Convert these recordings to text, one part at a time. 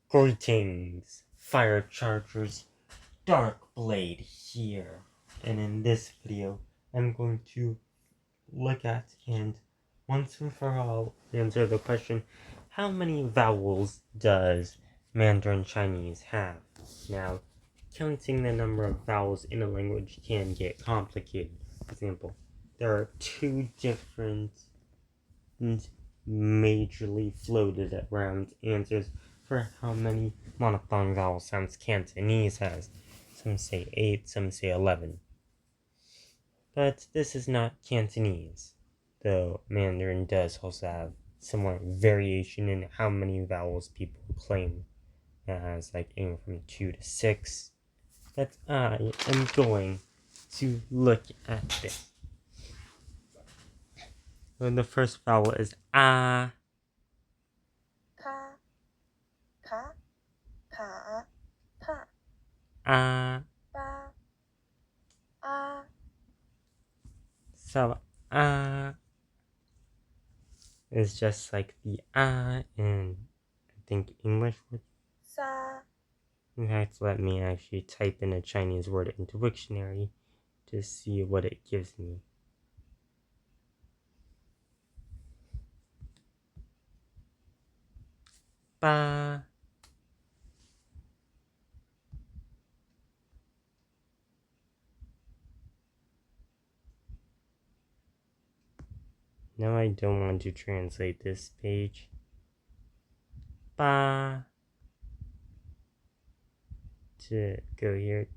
Greetings, fire chargers, Dark Blade here, and in this video I'm going to look at and once and for all answer the question, how many vowels does Mandarin Chinese have? Now, counting the number of vowels in a language can get complicated. For example, there are two different majorly floated around answers for how many monophthong vowel sounds Cantonese has. Some say 8, some say 11. But this is not Cantonese, though Mandarin does also have similar variation in how many vowels people claim. It has like anywhere from 2 to 6. But I am going to look at this. So the first vowel is ah. Ka, ka, ka, pa, Ah. ba, ah, So ah is just like the ah in I think English word. sa, In fact, let me actually type in a Chinese word into Wiktionary to see what it gives me. Ba. Now I don't want to translate this page. Ba. To go here.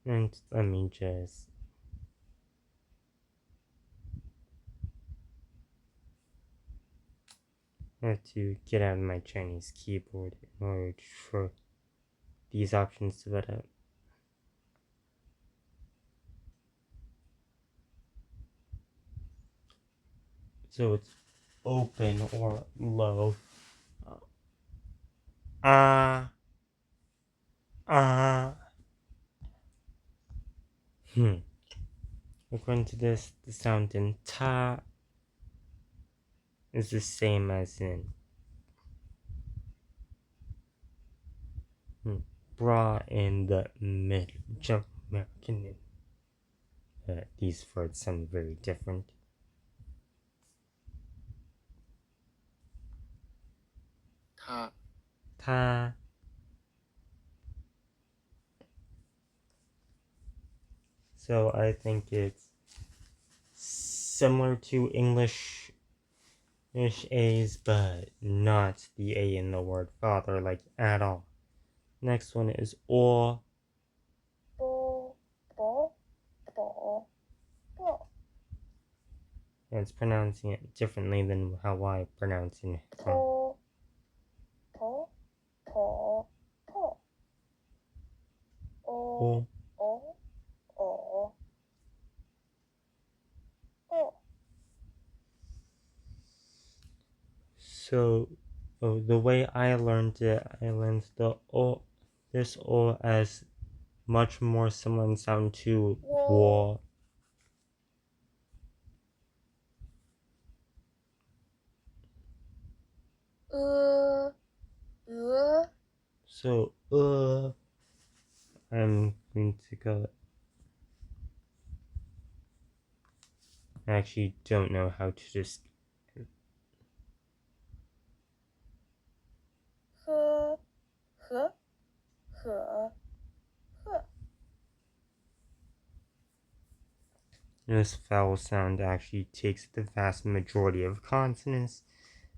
And let me just have to get out of my Chinese keyboard in order for these options to let out. So it's open or low. Ah. Ah. According to this, the sound in ta is the same as in bra in the middle American. These words sound very different. ta, Ta. So I think it's similar to English A's, but not the A in the word father, like at all. Next one is or. bo, bo, bo, bo, And it's pronouncing it differently than how I pronounce it. po, po, po, po, o, o, o, o. So, the way I learned it, I learned the o, this o as much more similar in sound to war. So, I'm going to go. I actually don't know how to just. H, h, h, h. This vowel sound actually takes the vast majority of consonants,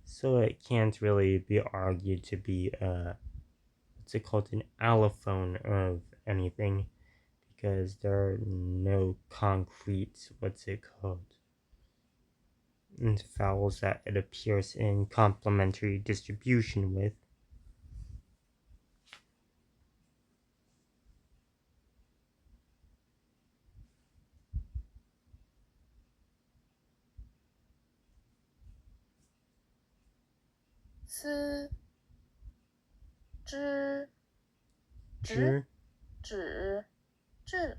so it can't really be argued to be what's it called, an allophone of anything, because there are no concrete, what's it called, vowels that it appears in complementary distribution with. S, zh, Zh, 指智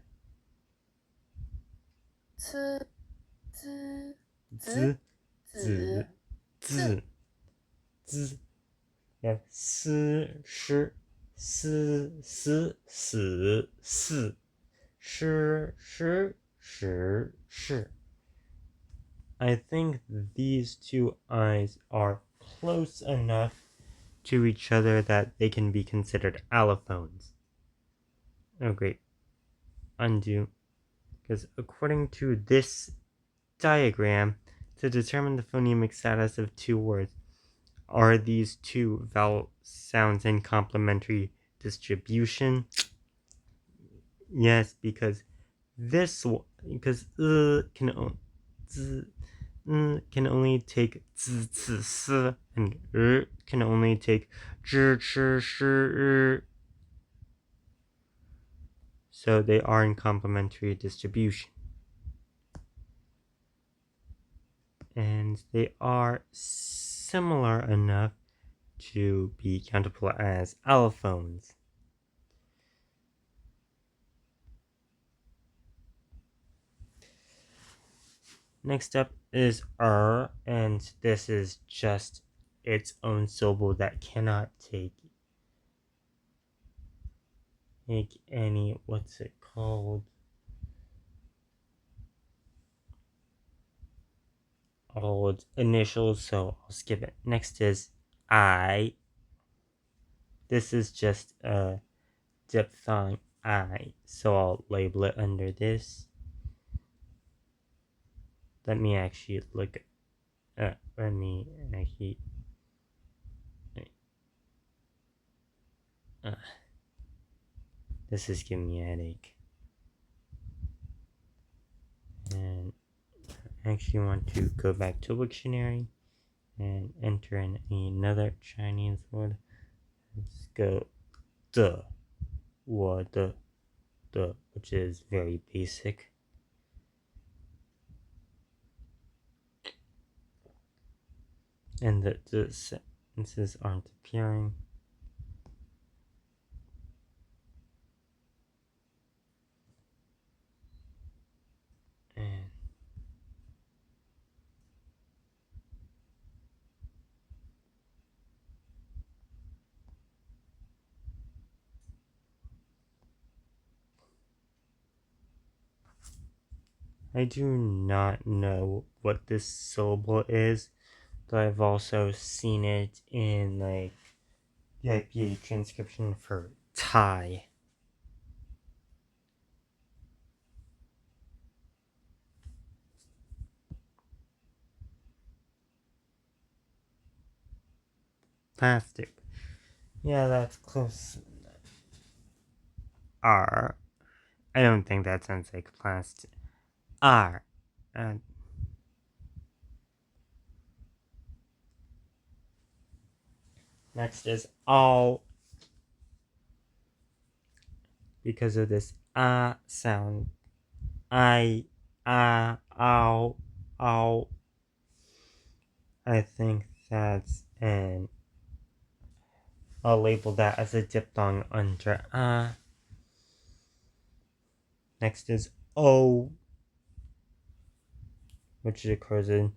c z 子子子子 have 思诗思思死死诗诗时是 I think these two eyes are close enough to each other that they can be considered allophones. Oh, great. Undo. Because according to this diagram, to determine the phonemic status of two words, are these two vowel sounds in complementary distribution? Yes, because this because can only take z, c, s, and can only take zh, ch, sh, so they are in complementary distribution. And they are similar enough to be countable as allophones. Next up is and this is just its own syllable that cannot take any, what's it called? All its initials, so I'll skip it. Next is I. This is just a diphthong I, so I'll label it under this. Let me actually look. Let me actually. This is giving me a headache. And I actually want to go back to Wiktionary and enter in another Chinese word. Let's go the, the, which is very basic. And the sentences aren't appearing. And I do not know what this syllable is, but I've also seen it in like the IPA transcription for Thai. Plastic. Yeah, that's close. R. I don't think that sounds like plastic. R. Next is all. Because of this sound. Ow, ow. I think that's an. I'll label that as a diphthong under Next is O, which occurs in.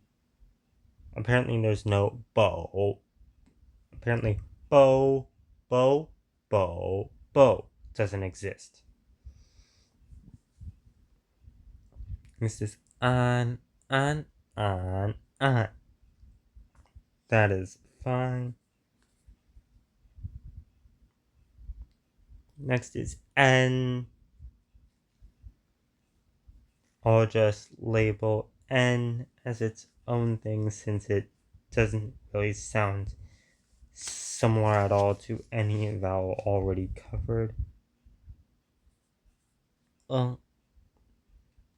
Apparently, there's no bow. Apparently, bow doesn't exist. This is on. That is fine. Next is N. I'll just label N as its own thing since it doesn't really sound similar at all to any vowel already covered.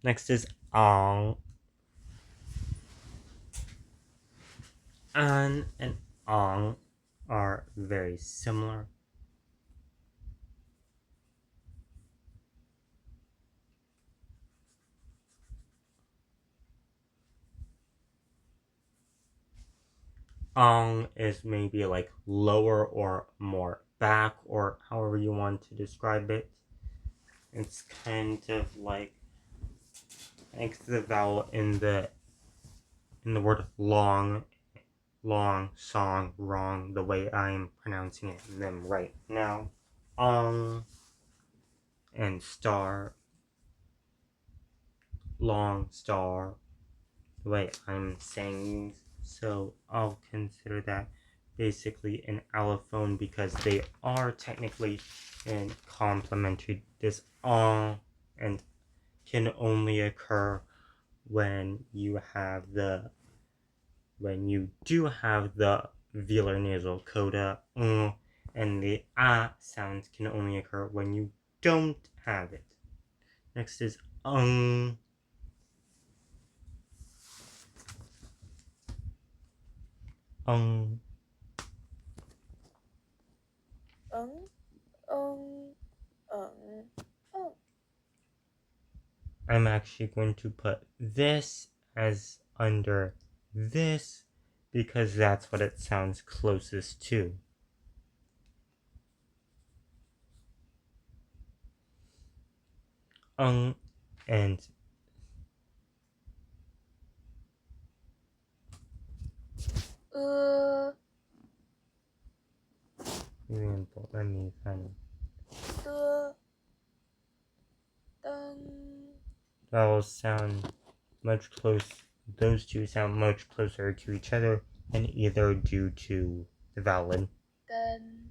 Next is ong. An and ong are very similar. Ong is maybe like lower or more back, or however you want to describe it. It's kind of like the vowel in the word long, song, wrong, the way I'm pronouncing it them right now. And star, long star, the way I'm saying these. So I'll consider that basically an allophone because they are technically in complementary. This and can only occur when you do have the velar nasal coda, and the sounds can only occur when you don't have it. Next is ung. 응, 응, 응, 응. I'm actually going to put this as under this because that's what it sounds closest to. And 으, example, let me find 뜨, 뜬, vowels sound much close. Those two sound much closer to each other, and either due to the vowel. 뜬,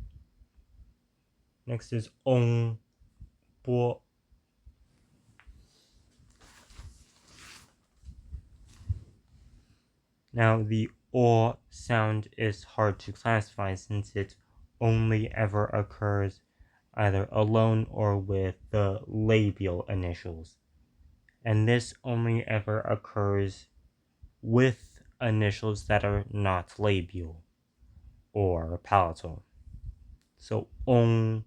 Next is ong, bo. Now the o sound is hard to classify since it only ever occurs either alone or with the labial initials. And this only ever occurs with initials that are not labial or palatal. So ong,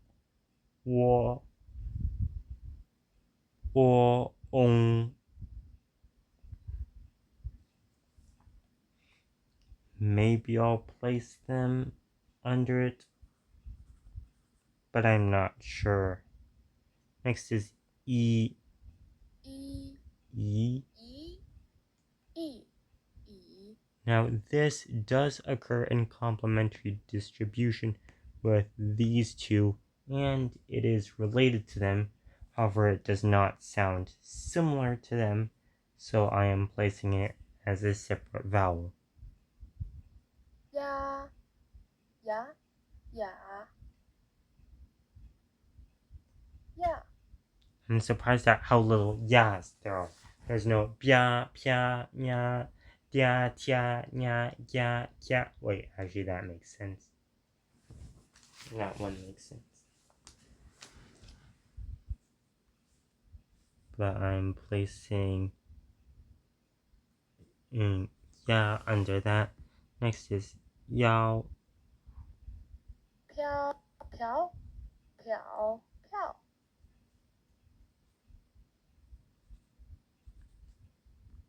wo, o, ong. Maybe I'll place them under it, but I'm not sure. Next is e, 이, e. 이, 이, 이. Now, this does occur in complementary distribution with these two, and it is related to them. However, it does not sound similar to them, so I am placing it as a separate vowel. 야, 야, 야, 야. I'm surprised at how little yas there are. There's no bia, pia, nya, dia, tia, nya, ya, ya. Wait, actually, that makes sense. That one makes sense. But I'm placing ya under that. Next is yao. 飘, 飘, 飘, 飘.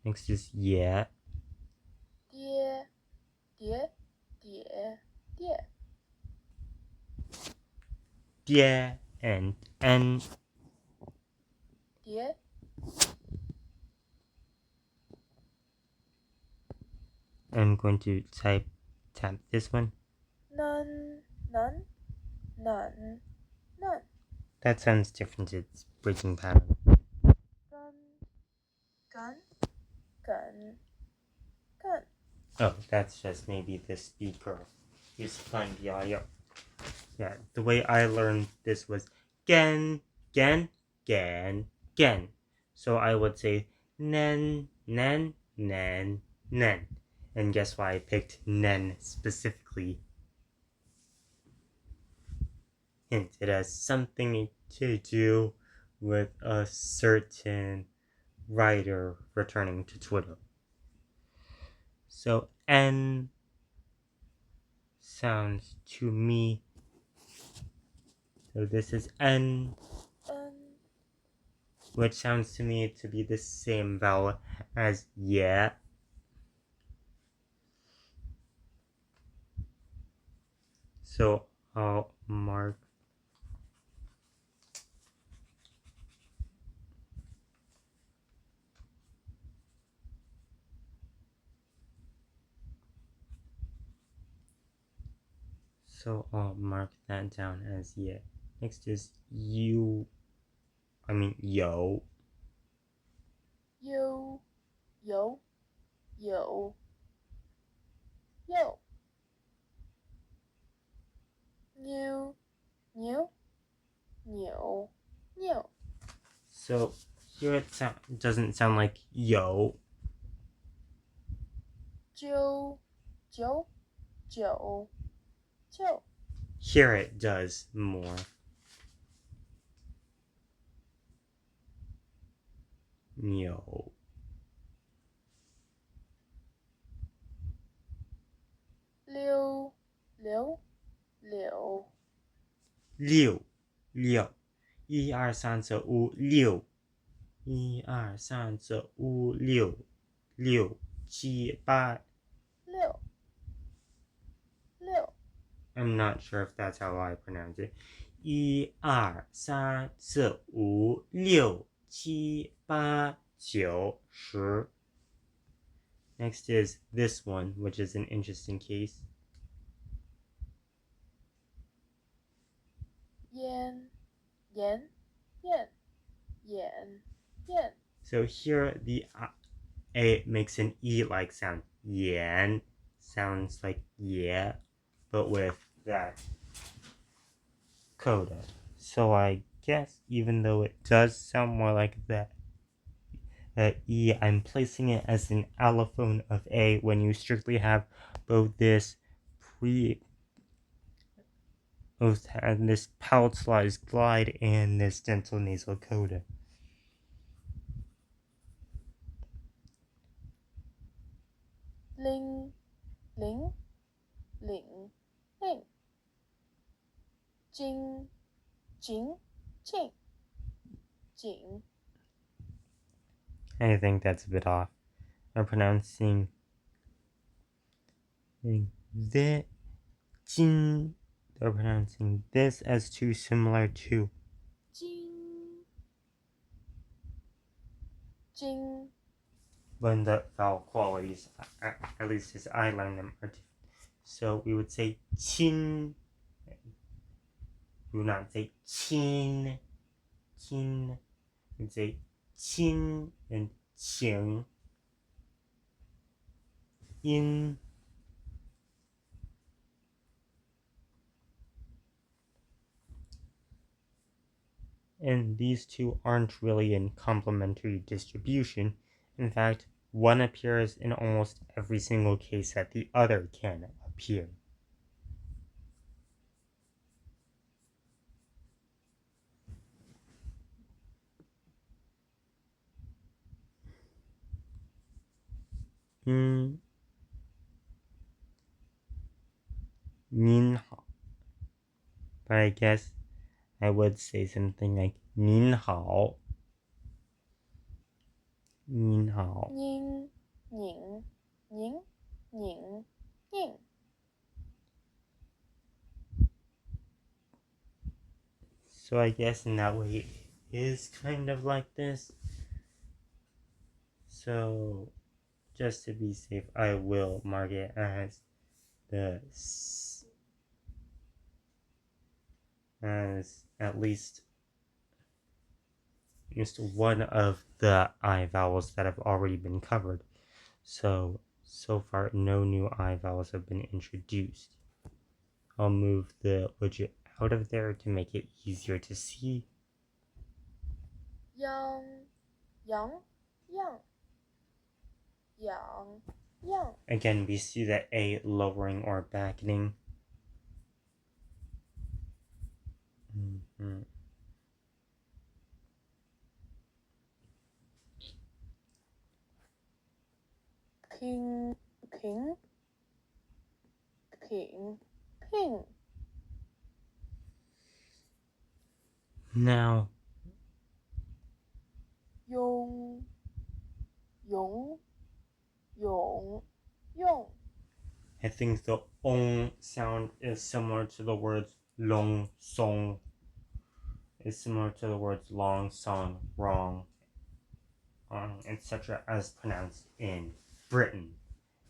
Next is ye. 跌，跌，跌，跌。 Die and n. 跌， I'm going to tap this one. 能，能，能，能。 That sounds different. It's breaking pattern. 根，根，根，根。 Oh, that's just maybe the speaker is playing the audio. Yeah, the way I learned this was gen, gen, gen, gen. So I would say nen, nen, nen, nen. And guess why I picked nen specifically? Hint, it has something to do with a certain writer returning to Twitter. So N sounds to me. So this is N, 嗯， which sounds to me to be the same vowel as yeah. So I'll mark So I'll mark that down as yeah. Next is yo. you, you, you, you, new, new, new, new. So here it doesn't sound like yo. Jiu, jiu, jiu, jiu. Here it does more. Yo. Liu, liu, liu. 六六，一二三四五六，一二三四五六，六七八。六六 I'm not sure if that's how I pronounce it. 一二三四五六七八九十。Next is this one, which is an interesting case. 烟烟烟眼眼 So here the A makes an E-like sound. Yan sounds like yeah, but with that coda. So I guess even though it does sound more like that E, I'm placing it as an allophone of A when you strictly have both this this palatal glide and this dental nasal coda. ling ling ling ling jing jing jing jing I think that's a bit off. I'm pronouncing the jin. They're pronouncing this as too similar to jing jing when the vowel qualities, at least as I learned them, are different. So we would say chin. We would not say chin. Chin. We'd say chin and qing. In. And these two aren't really in complementary distribution. In fact, one appears in almost every single case that the other can appear. Nin hao. But I guess I would say something like nin hao. Nin hao. ning ning ning ning ning So I guess in that way it is kind of like this. So just to be safe, I will mark it as as at least one of the I vowels that have already been covered. So far no new I vowels have been introduced. I'll move the widget out of there to make it easier to see. yang yang yang yang yang Again, we see that A lowering or backening. ping ping ping ping Now, yong yong yong yong I think the ong sound is similar to the words long song. Is similar to the words long song, wrong, etc. as pronounced in Britain.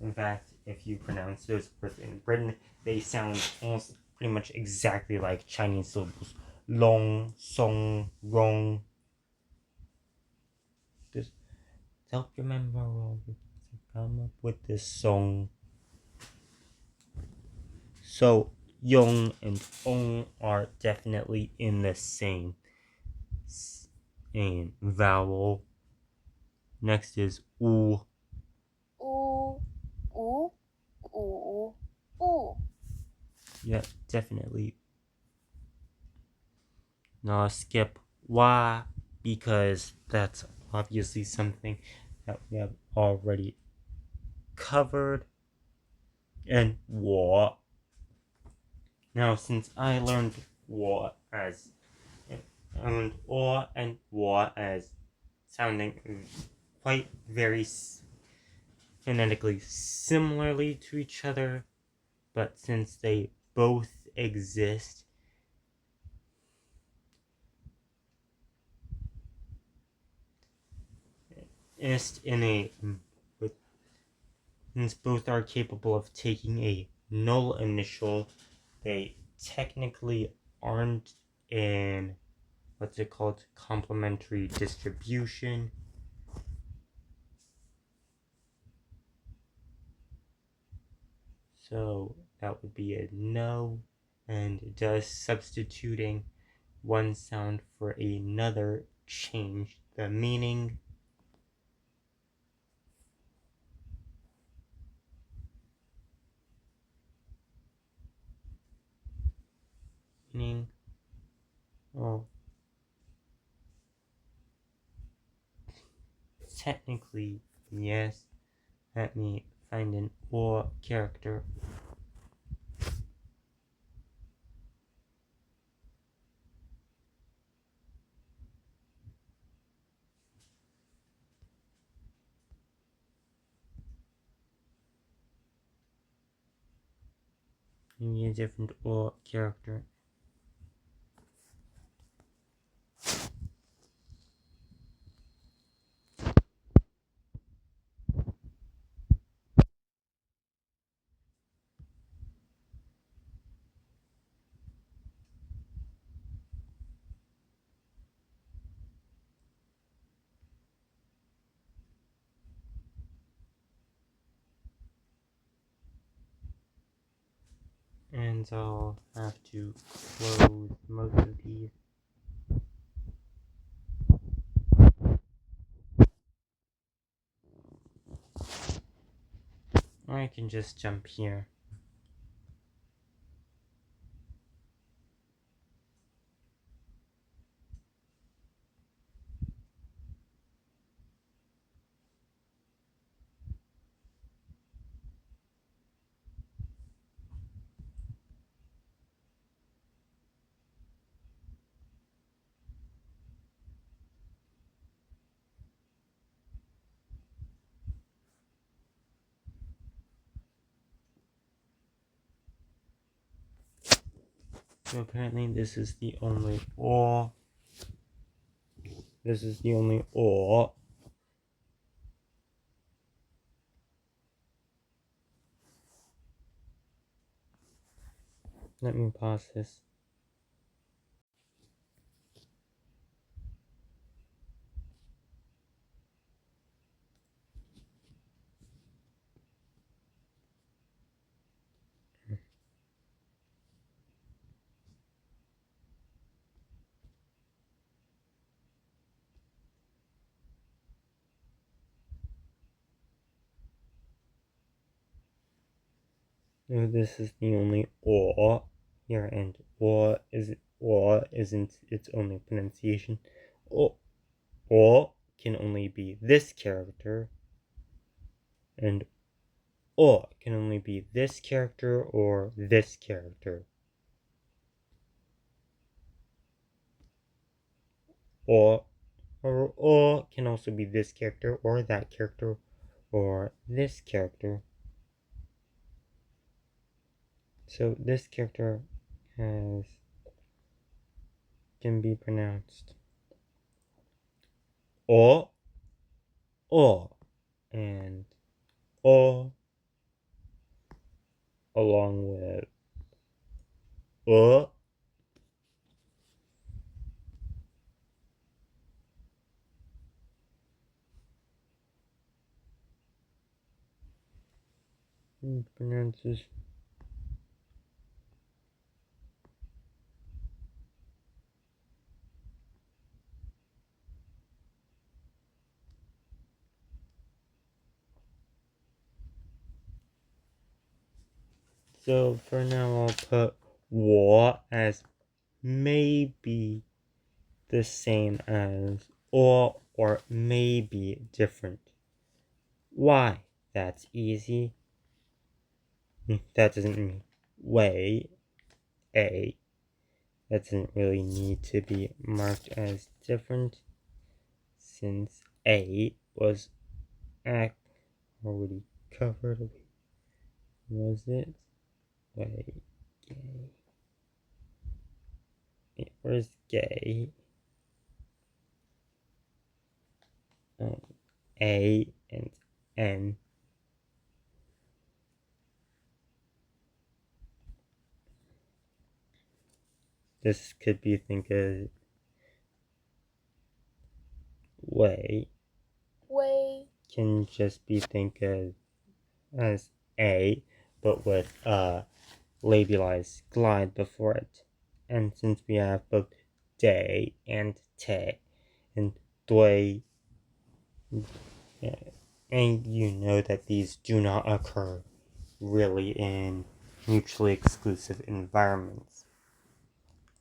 In fact, if you pronounce those words in Britain, they sound almost pretty much exactly like Chinese syllables. Long, song, rong. Just help your memory come up with this song. So yong and ong are definitely in the same vowel. Next is u. U, u, u, u. Yeah, definitely. Now I'll skip wa because that's obviously something that we have already covered. And wa. Now since I learned wa as or and wa as sounding quite very phonetically similarly to each other, but since they both exist in a since both are capable of taking a null initial, they technically aren't in what's it called, complementary distribution. So that would be a no, and does substituting one sound for another change the meaning? Meaning, well, technically, yes. Let me find an or character. Give me a different or character. And I'll have to close most of these. Or I can just jump here. So apparently this is the only or. This is the only or. Let me pause this. So this is the only or here, and or isn't its only pronunciation. Or can only be this character, and or can only be this character or this character. Or or can also be this character or that character or this character. So this character has can be pronounced or and or along with Pronounces. So for now, I'll put 我 as maybe the same as or maybe different. Why? That's easy. That doesn't mean way. A. That doesn't really need to be marked as different since A was already covered. Was it? Wait, gay. Where's gay? A and N. This could be think of way. Way. Can just be think of as A, but with labialized glide before it. And since we have both day and te and dui, and you know that these do not occur really in mutually exclusive environments.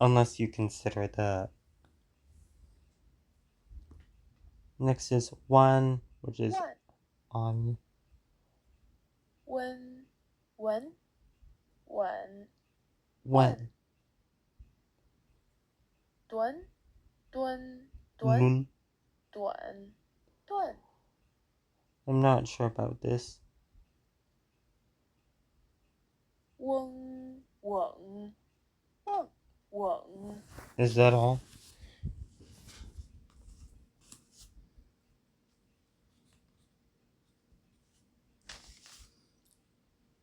Unless you consider the next is one, which is One. on. When. When. When. When. Tuấn. Tuân. Tuấn. Nun. Tuẩn. Tuần. I'm not sure about this. Quân. Quận. Quận. Quận. Is that all?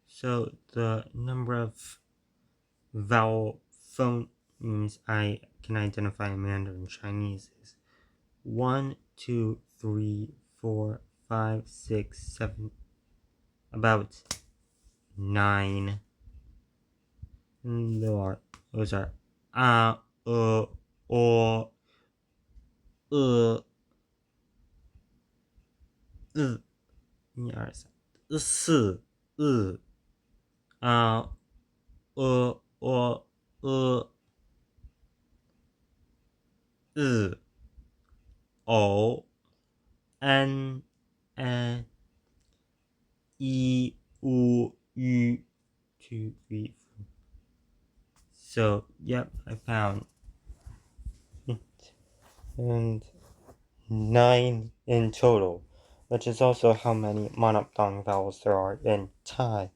So the number of vowel phonemes I can identify in Mandarin Chinese is 1, 2, 3, 4, 5, 6, 7, about 9. And those are or, 一二三四o n n e u 2 3 4. So yep, I found it. And 9 in total, which is also how many monophthong vowels there are in Thai.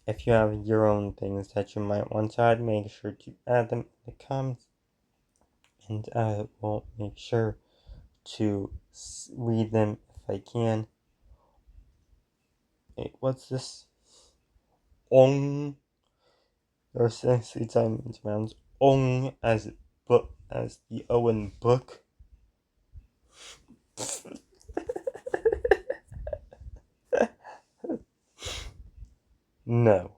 If you have your own things that you might want to add, make sure to add them in the comments, and I will make sure to read them if I can. Wait, what's this? Ong. There are 3 times rounds. Ong as book, as the O in book. No.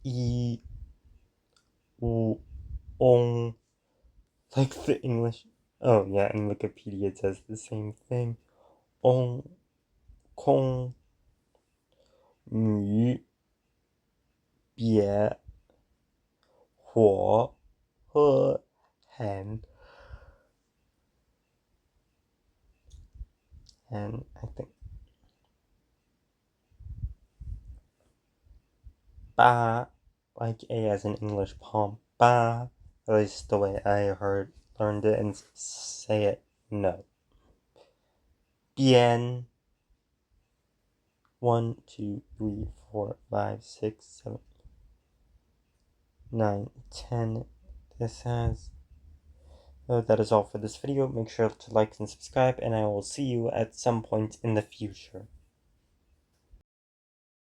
E, U, Ong. Like the English. Oh, yeah, in Wikipedia it says the same thing. Ong, Kong, Mu, Bie, Huo, He, Han. And I think Ba, like A as in English palm. Ba, at least the way I learned it and say it. No. Bien. 1, 2, 3, 4, 5, 6, 7, 9, 10. This has. So that is all for this video. Make sure to like and subscribe, and I will see you at some point in the future.